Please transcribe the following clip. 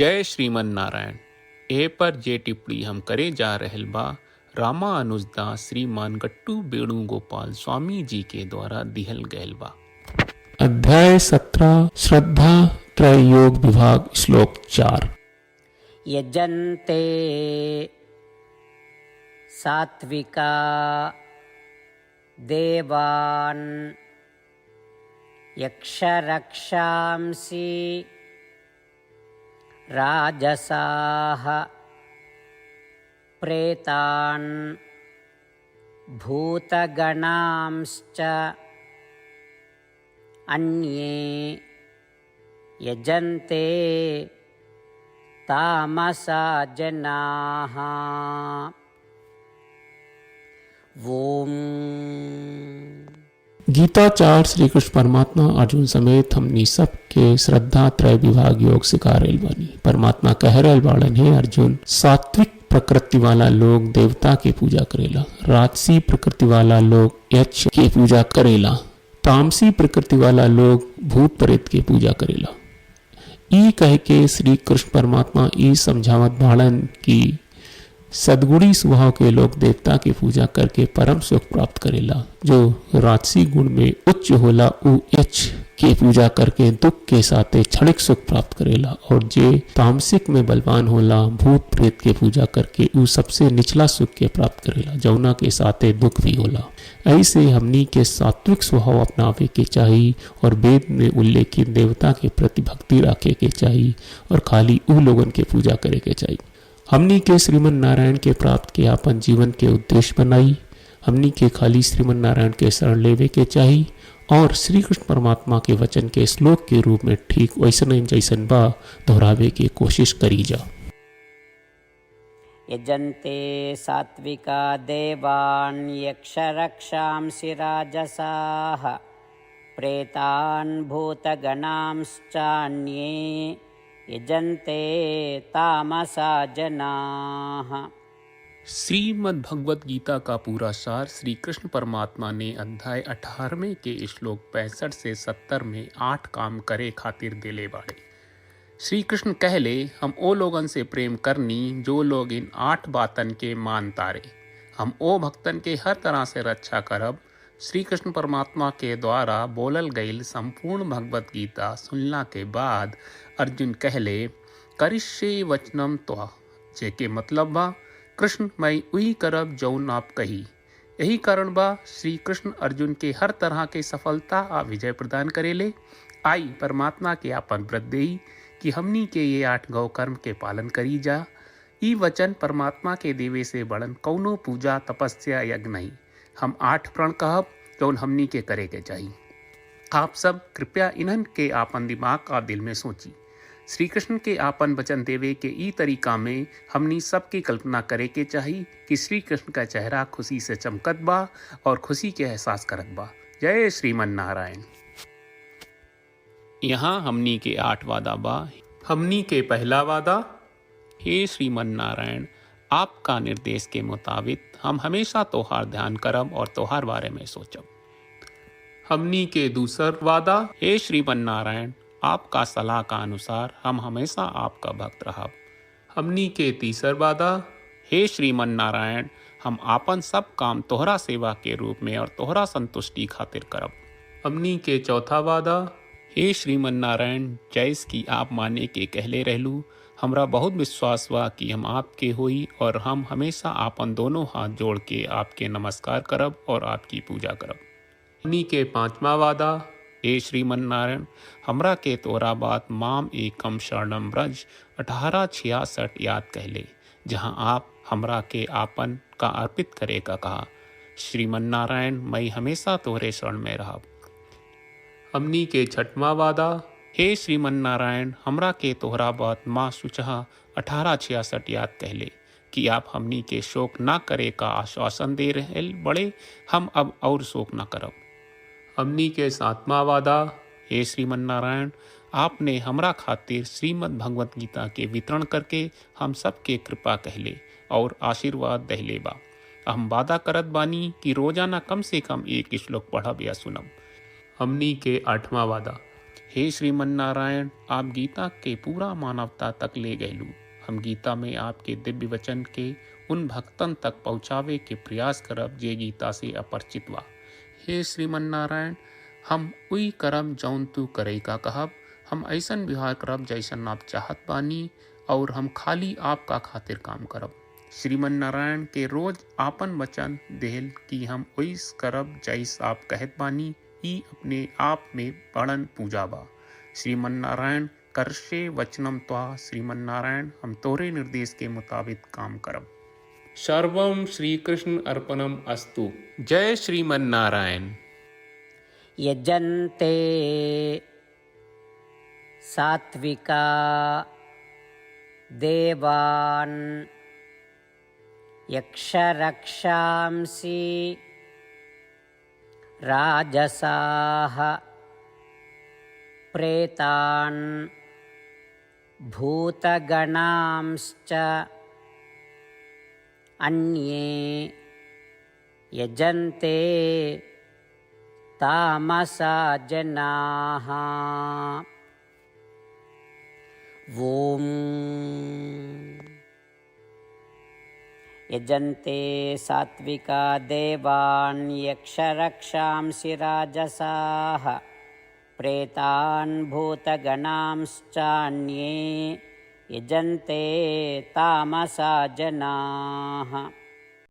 जय श्रीमन नारायण। ए पर जे टिप्पणी हम करे जा रहल बा रामानुजदास श्रीमान गट्टू वेणुगोपाल स्वामी जी के द्वारा दिहल गयल बा। अध्याय 17 श्रद्धा त्रय योग विभाग श्लोक 4। यजन्ते सात्विका देवान् यक्षरक्षांसि राजसाः प्रेतान् भूतगणांश्च अन्ये यजन्ते तामसा जनाः। ओम। गीताचार्य श्री कृष्ण परमात्मा अर्जुन समेत हमनी सब के श्रद्धा त्रय विभाग योग सिखा रहल बानी। परमात्मा कह रहल बाड़न है अर्जुन, सात्विक प्रकृति वाला लोग देवता के पूजा करेला, राजसी प्रकृति वाला लोग यक्ष के पूजा करेला, तामसी प्रकृति वाला लोग भूत प्रेत के पूजा करेला। ई कह के श्री कृष्ण परमात्मा ई समझावत बाड़न की सद्गुणी स्वभाव के लोग देवता की पूजा करके परम सुख प्राप्त करेला। जो राजसी गुण में उच्च होला उ यक्ष के पूजा करके दुख के साथे क्षणिक सुख प्राप्त करेला, और जे तामसिक में बलवान होला भूत प्रेत के पूजा करके उ सबसे निचला सुख के प्राप्त करेला, जौना के साथे दुख भी होला। ऐसे हमनी के सात्विक स्वभाव अपनावे के चाहिए और वेद में उल्लेखित देवता के प्रति भक्ति रखे के चाहिए और खाली उ लोगन के पूजा करे के चाहिए। हमनी के श्रीमन नारायण के प्राप्त के अपन जीवन के उद्देश्य बनाई। हमनी के खाली श्रीमन नारायण के शरण लेवे के चाहिए और श्री कृष्ण परमात्मा के वचन के श्लोक के रूप में ठीक वैसन जैसन बा दोहरावे की कोशिश करी जा। यजन्ते सात्विका देवान् यक्षरक्षांसि राजसाः प्रेतान् भूतगणांश्चान्ये यजन्ते तामसा जनाः। श्रीमद् भगवत गीता का पूरा सार श्री कृष्ण परमात्मा ने अध्याय 18वें के श्लोक 65 से 70 में 8 काम करे खातिर दिले बाड़े। श्री कृष्ण कहले, हम ओ लोगन से प्रेम करनी जो लोग इन 8 बातन के मान तारे। हम ओ भक्तन के हर तरह से रक्षा करब। श्री कृष्ण परमात्मा के द्वारा बोलल गईल संपूर्ण भगवत गीता सुनला के बाद अर्जुन कहले, करिष्ये वचनम त्वा, जेके मतलब बा कृष्ण मैं उही करब जौन आप कही। यही कारण बा श्री कृष्ण अर्जुन के हर तरह के सफलता आ विजय प्रदान करेले। आई परमात्मा के आपन व्रत देई कि हमनी के ये 8 गौ कर्म के पालन करी जा। ई वचन परमात्मा के देवे से बड़न कौनो पूजा तपस्या यज्ञ नहीं। हम 8 प्रण कहब जौन हमनी के करे के चाहिए। आप सब कृपया इन्हन के आपन दिमाग और दिल में सोची। श्री कृष्ण के आपन वचन देवे के ई तरीका में हमनी सबकी कल्पना करे के चाहिए कि श्री कृष्ण का चेहरा खुशी से चमकत बा और खुशी के एहसास करत बा। जय श्रीमन नारायण। यहाँ हमनी के 8 वादा बा। हमनी के पहला वादा, हे श्रीमन नारायण, आपका निर्देश के मुताबिक हम हमेशा तोहार ध्यान करब और तोहार बारे में सोचब। हमनी के दूसर वादा, हे श्रीमन नारायण, आपका सलाह का अनुसार हम हमेशा आपका भक्त रहब। हमनी के तीसर वादा, हे श्रीमन नारायण, हम आपन सब काम तोहरा सेवा के रूप में और तोहरा संतुष्टि खातिर करब। हमनी के चौथा वादा, हे श्रीमन नारायण, जैस की आप माने के कहले रहलू, हमरा बहुत विश्वास बा कि हम आपके होई और हम हमेशा आपन दोनों हाथ जोड़ के आपके नमस्कार करब और आपकी पूजा करब। हमनी के पांचवा वादा, हे श्रीमन नारायण, हमरा के तोरा बात माम एकम शरणम ब्रज 1866 याद कहले, जहां आप हमरा के आपन का अर्पित करे का कहा। श्रीमन नारायण, मैं हमेशा तोहरे शरण में रहब। हमनी के छठवां वादा, हे श्रीमन नारायण, हमरा के तोहरा बात माँ सुचहा 1866 याद कहले कि आप हमनी के शोक ना करे का आश्वासन दे रहे बड़े। हम अब और शोक ना करब। हमनी के 7वां वादा, हे श्रीमन नारायण, आपने हमरा खातिर श्रीमद् भगवत गीता के वितरण करके हम सबके कृपा कहले और आशीर्वाद दहले बा। हम वादा करत बानी कि रोजाना कम से कम 1 श्लोक पढ़ब या सुनब। हमनी के 8वां वादा, हे श्रीमन नारायण, आप गीता के पूरा मानवता तक ले गयलू। हम गीता में आपके दिव्य वचन के उन भक्तन तक पहुँचावे के प्रयास करब जे गीता से अपरिचित बा। हे श्रीमन नारायण, हम उई करम जौन तू करे का कहब, हम ऐसन व्यवहार करब जैसन आप चाहत बानी, और हम खाली आपका खातिर काम करब। श्रीमन नारायण के रोज आपन वचन देहल कि हम ओइस करब जैस आप कहत बानी, ई अपने आप में बड़न पूजा बा। श्रीमन नारायण, करशे वचनम त्वा। श्रीमन नारायण, हम तोरे निर्देश के मुताबिक काम करब। सर्वम श्री कृष्ण अर्पणम अस्तु। जय श्रीमन नारायण। यजन्ते सात्विका देवान् यक्षरक्षांसि राजसाः प्रेतान् भूतगणांश्च अन्ये यजन्ते तामसा जनाः। ॐ यजन्ते सात्विका देवान् यक्षरक्षांसि राजसाः प्रेतान् भूतगणांश्चान्ये यजन्ते तामसा जनाः।